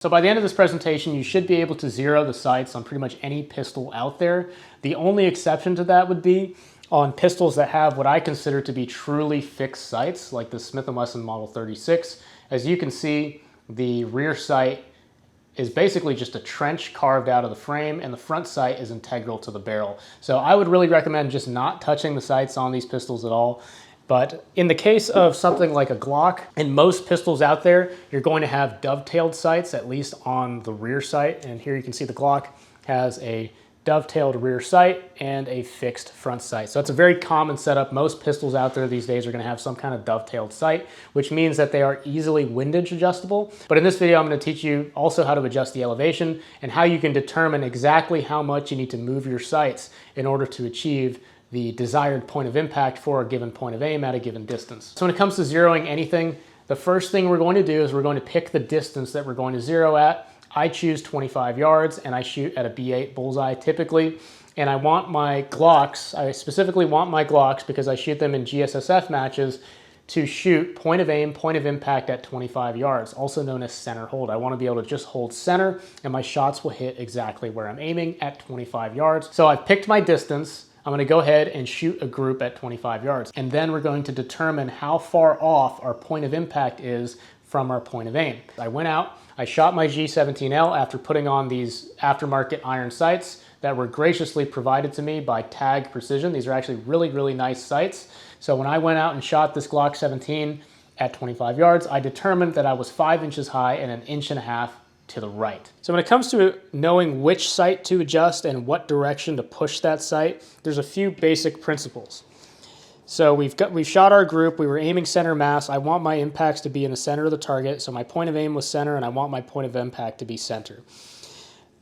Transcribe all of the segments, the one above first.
So by the end of this presentation, you should be able to zero the sights on pretty much any pistol out there. The only exception to that would be on pistols that have what I consider to be truly fixed sights, like the Smith & Wesson Model 36. As you can see, the rear sight is basically just a trench carved out of the frame, and the front sight is integral to the barrel. So I would really recommend just not touching the sights on these pistols at all. But in the case of something like a Glock, in most pistols out there, you're going to have dovetailed sights, at least on the rear sight. And here you can see the Glock has a dovetailed rear sight and a fixed front sight. So it's a very common setup. Most pistols out there these days are going to have some kind of dovetailed sight, which means that they are easily windage adjustable. But in this video, I'm going to teach you also how to adjust the elevation and how you can determine exactly how much you need to move your sights in order to achieve the desired point of impact for a given point of aim at a given distance. So when it comes to zeroing anything, the first thing we're going to do is we're going to pick the distance that we're going to zero at. I choose 25 yards and I shoot at a B8 bullseye typically. And I want my Glocks, I specifically want my Glocks because I shoot them in GSSF matches, to shoot point of aim, point of impact at 25 yards, also known as center hold. I want to be able to just hold center and my shots will hit exactly where I'm aiming at 25 yards. So I've picked my distance. I'm going to go ahead and shoot a group at 25 yards. And then we're going to determine how far off our point of impact is from our point of aim. I went out, I shot my G17L after putting on these aftermarket iron sights that were graciously provided to me by Tag Precision. These are actually really, really nice sights. So when I went out and shot this Glock 17 at 25 yards, I determined that I was 5 inches high and 1.5 inches to the right. So when it comes to knowing which sight to adjust and what direction to push that sight, there's a few basic principles. So we've shot our group, we were aiming center mass. I want my impacts to be in the center of the target, so my point of aim was center and I want my point of impact to be center.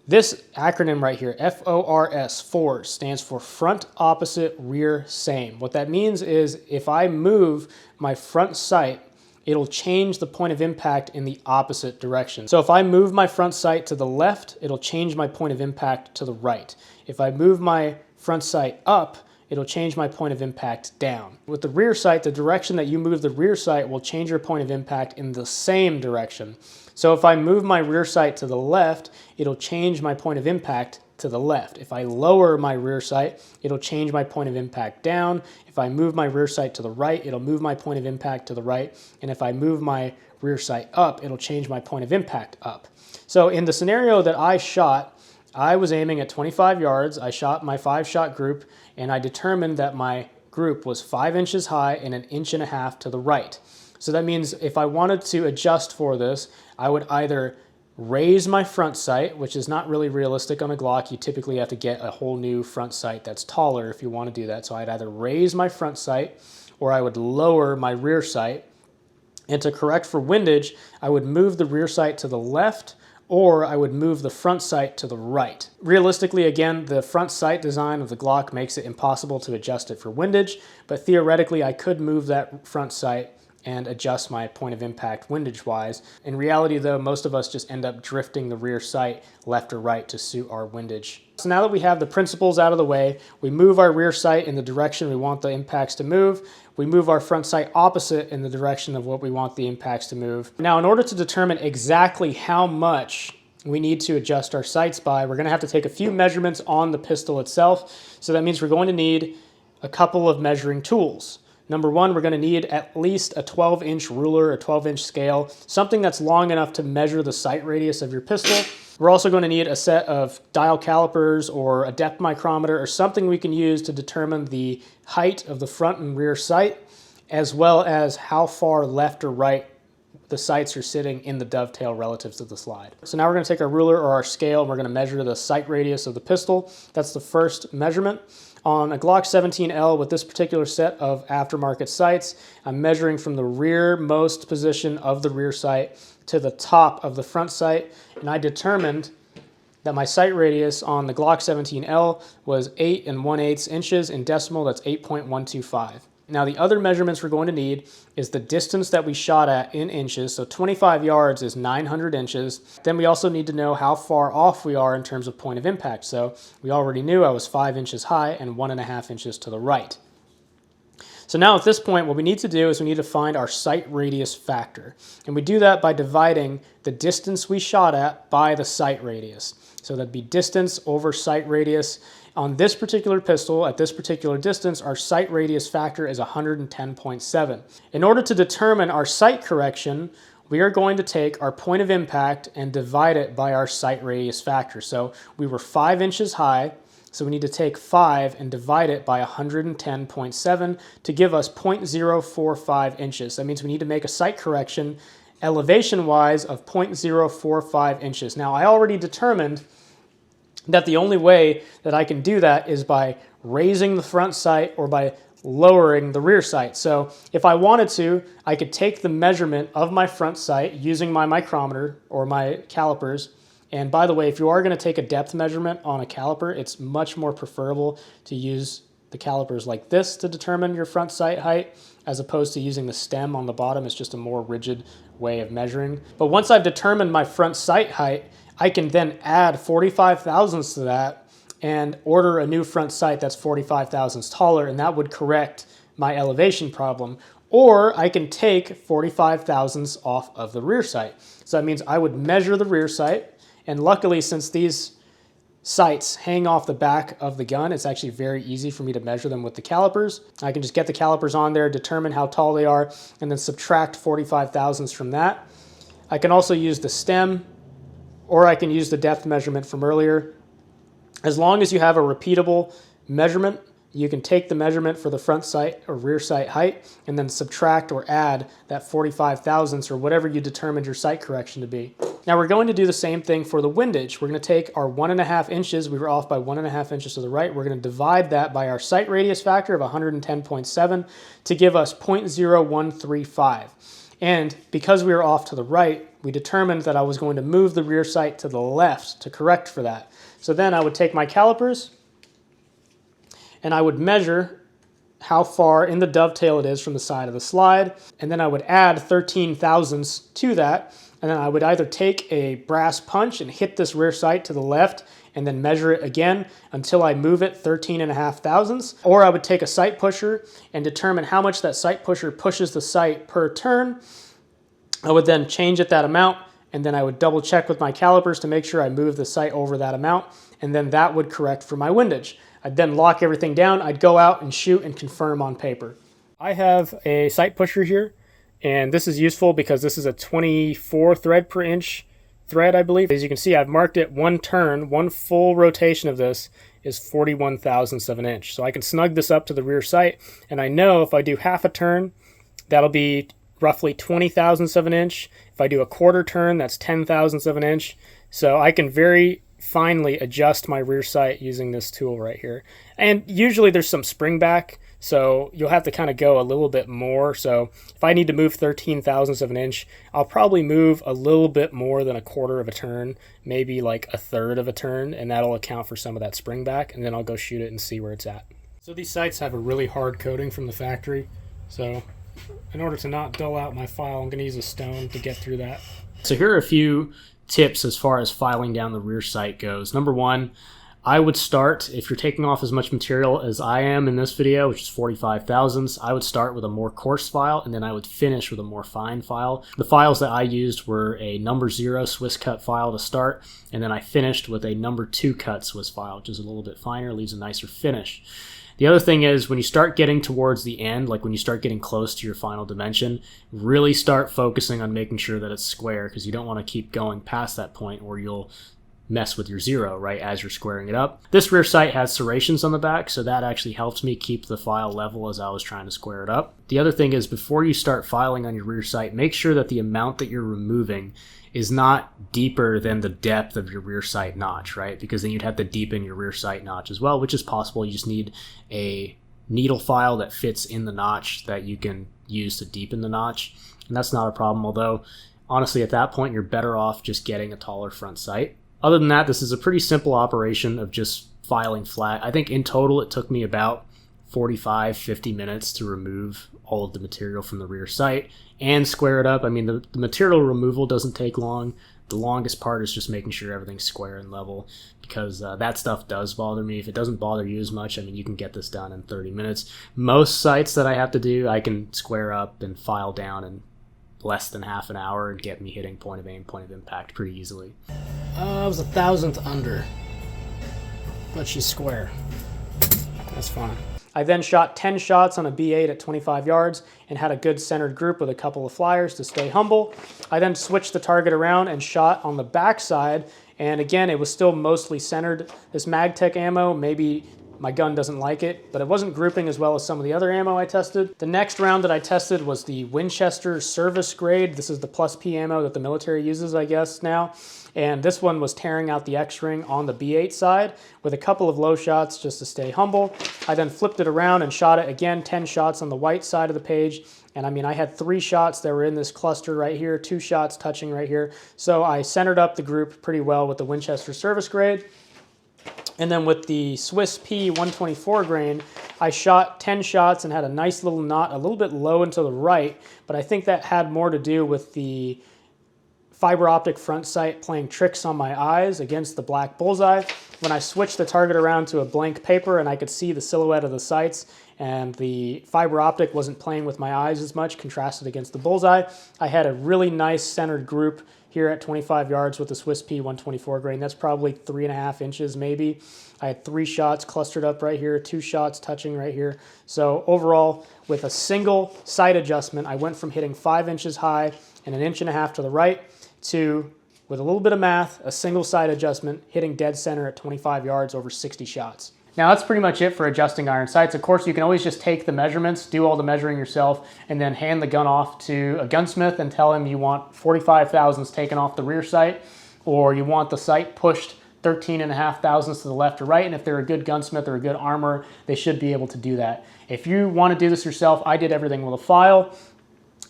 This acronym right here, FORS, FORS, stands for front, opposite, rear, same. What that means is if I move my front sight, it'll change the point of impact in the opposite direction. So if I move my front sight to the left, it'll change my point of impact to the right. If I move my front sight up, it'll change my point of impact down. With the rear sight, the direction that you move the rear sight will change your point of impact in the same direction. So if I move my rear sight to the left, it'll change my point of impact to the left. If I lower my rear sight, it'll change my point of impact down. If I move my rear sight to the right, it'll move my point of impact to the right. And if I move my rear sight up, it'll change my point of impact up. So in the scenario that I shot, I was aiming at 25 yards. I shot my 5-shot group and I determined that my group was 5 inches high and 1.5 inches to the right. So that means if I wanted to adjust for this, I would either raise my front sight, which is not really realistic on a Glock. You typically have to get a whole new front sight that's taller if you want to do that. So I'd either raise my front sight or I would lower my rear sight. And to correct for windage, I would move the rear sight to the left or I would move the front sight to the right. Realistically, again, the front sight design of the Glock makes it impossible to adjust it for windage, but theoretically I could move that front sight and adjust my point of impact windage wise. In reality though, most of us just end up drifting the rear sight left or right to suit our windage. So now that we have the principles out of the way, we move our rear sight in the direction we want the impacts to move. We move our front sight opposite in the direction of what we want the impacts to move. Now in order to determine exactly how much we need to adjust our sights by, we're gonna have to take a few measurements on the pistol itself. So that means we're going to need a couple of measuring tools. Number one, we're going to need at least a 12-inch ruler, a 12-inch scale, something that's long enough to measure the sight radius of your pistol. We're also going to need a set of dial calipers or a depth micrometer or something we can use to determine the height of the front and rear sight, as well as how far left or right the sights are sitting in the dovetail relative to the slide. So now we're going to take our ruler or our scale and we're going to measure the sight radius of the pistol. That's the first measurement. On a Glock 17L with this particular set of aftermarket sights, I'm measuring from the rearmost position of the rear sight to the top of the front sight, and I determined that my sight radius on the Glock 17L was 8 1/8 inches. In decimal, that's 8.125. Now the other measurements we're going to need is the distance that we shot at in inches. So 25 yards is 900 inches. Then we also need to know how far off we are in terms of point of impact. So we already knew I was 5 inches high and 1.5 inches to the right. So now at this point, what we need to do is we need to find our sight radius factor. And we do that by dividing the distance we shot at by the sight radius. So that'd be distance over sight radius. On this particular pistol, at this particular distance, our sight radius factor is 110.7. In order to determine our sight correction, we are going to take our point of impact and divide it by our sight radius factor. So we were 5 inches high, so we need to take 5 and divide it by 110.7 to give us 0.045 inches. That means we need to make a sight correction elevation-wise of 0.045 inches. Now, I already determined that the only way that I can do that is by raising the front sight or by lowering the rear sight. So if I wanted to, I could take the measurement of my front sight using my micrometer or my calipers. And by the way, if you are going to take a depth measurement on a caliper, it's much more preferable to use the calipers like this to determine your front sight height, as opposed to using the stem on the bottom. It's just a more rigid way of measuring. But once I've determined my front sight height, I can then add 45 thousandths to that and order a new front sight that's 45 thousandths taller, and that would correct my elevation problem. Or I can take 45 thousandths off of the rear sight. So that means I would measure the rear sight, and luckily, since these sights hang off the back of the gun, it's actually very easy for me to measure them with the calipers. I can just get the calipers on there, determine how tall they are, and then subtract 45 thousandths from that. I can also use the stem, or I can use the depth measurement from earlier. As long as you have a repeatable measurement, you can take the measurement for the front sight or rear sight height and then subtract or add that 45 thousandths or whatever you determined your sight correction to be. Now we're going to do the same thing for the windage. We're going to take our 1.5 inches, we were off by 1.5 inches to the right, we're going to divide that by our sight radius factor of 110.7 to give us 0.0135. And because we were off to the right, we determined that I was going to move the rear sight to the left to correct for that. So then I would take my calipers and I would measure how far in the dovetail it is from the side of the slide, and then I would add 13 thousandths to that, and then I would either take a brass punch and hit this rear sight to the left and then measure it again until I move it 13.5 thousandths, or I would take a sight pusher and determine how much that sight pusher pushes the sight per turn. I would then change it that amount, and then I would double check with my calipers to make sure I move the sight over that amount, and then that would correct for my windage. I'd then lock everything down, I'd go out and shoot and confirm on paper. I have a sight pusher here, and this is useful because this is a 24 thread per inch thread, I believe. As you can see, I've marked it one turn, one full rotation of this is 41 thousandths of an inch. So I can snug this up to the rear sight, and I know if I do half a turn, that'll be roughly 20 thousandths of an inch. If I do a quarter turn, that's 10 thousandths of an inch. So I can very finely adjust my rear sight using this tool right here. And usually there's some spring back, so you'll have to kind of go a little bit more. So if I need to move 13 thousandths of an inch, I'll probably move a little bit more than a quarter of a turn, maybe like a third of a turn, and that'll account for some of that spring back, and then I'll go shoot it and see where it's at. So these sights have a really hard coating from the factory, so in order to not dull out my file, I'm going to use a stone to get through that. So here are a few tips as far as filing down the rear sight goes. Number one, I would start, if you're taking off as much material as I am in this video, which is 45 thousandths, I would start with a more coarse file, and then I would finish with a more fine file. The files that I used were a number 0 Swiss cut file to start, and then I finished with a number 2 cut Swiss file, which is a little bit finer, leaves a nicer finish. The other thing is, when you start getting towards the end, like when you start getting close to your final dimension, really start focusing on making sure that it's square, because you don't want to keep going past that point or you'll mess with your 0, right, as you're squaring it up. This rear sight has serrations on the back, so that actually helps me keep the file level as I was trying to square it up. The other thing is, before you start filing on your rear sight, make sure that the amount that you're removing is not deeper than the depth of your rear sight notch, right? Because then you'd have to deepen your rear sight notch as well, which is possible. You just need a needle file that fits in the notch that you can use to deepen the notch, and that's not a problem, although honestly at that point you're better off just getting a taller front sight. Other than that, this is a pretty simple operation of just filing flat. I think in total it took me about 45-50 minutes to remove all of the material from the rear sight and square it up. I mean, the material removal doesn't take long, The longest part is just making sure everything's square and level, because that stuff does bother me. If it doesn't bother you as much, I mean, you can get this done in 30 minutes. Most sites that I have to do, I can square up and file down in less than half an hour and get me hitting point of aim, point of impact pretty easily. I was 1,000th under, but she's square. That's fine. I then shot 10 shots on a B8 at 25 yards and had a good centered group with a couple of flyers to stay humble. I then switched the target around and shot on the backside, and again, it was still mostly centered. This MagTech ammo, maybe my gun doesn't like it, but it wasn't grouping as well as some of the other ammo I tested. The next round that I tested was the Winchester service grade. This is the plus P ammo that the military uses, I guess, now. And this one was tearing out the X-ring on the B8 side with a couple of low shots just to stay humble. I then flipped it around and shot it again, 10 shots on the white side of the page. And I mean, I had 3 shots that were in this cluster right here, 2 shots touching right here. So I centered up the group pretty well with the Winchester service grade. And then with the Swiss P 124 grain, I shot 10 shots and had a nice little knot, a little bit low and to the right, but I think that had more to do with the fiber optic front sight playing tricks on my eyes against the black bullseye. When I switched the target around to a blank paper and I could see the silhouette of the sights and the fiber optic wasn't playing with my eyes as much, contrasted against the bullseye, I had a really nice centered group here at 25 yards with the Swiss P 124 grain. That's probably 3.5 inches maybe. I had 3 shots clustered up right here, 2 shots touching right here. So overall, with a single sight adjustment, I went from hitting 5 inches high and 1.5 inches to the right to, with a little bit of math, a single sight adjustment, hitting dead center at 25 yards over 60 shots. Now that's pretty much it for adjusting iron sights. Of course, you can always just take the measurements, do all the measuring yourself, and then hand the gun off to a gunsmith and tell him you want 45 thousandths taken off the rear sight, or you want the sight pushed 13.5 thousandths to the left or right, and if they're a good gunsmith or a good armorer, they should be able to do that. If you want to do this yourself, I did everything with a file,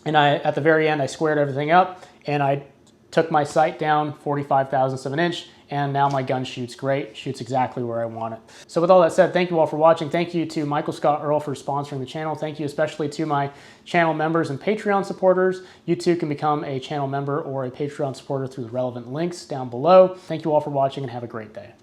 and at the very end, I squared everything up, and I took my sight down 45 thousandths of an inch, and now my gun shoots great, shoots exactly where I want it. So with all that said, thank you all for watching. Thank you to Michael Scott Earl for sponsoring the channel. Thank you especially to my channel members and Patreon supporters. You too can become a channel member or a Patreon supporter through the relevant links down below. Thank you all for watching and have a great day.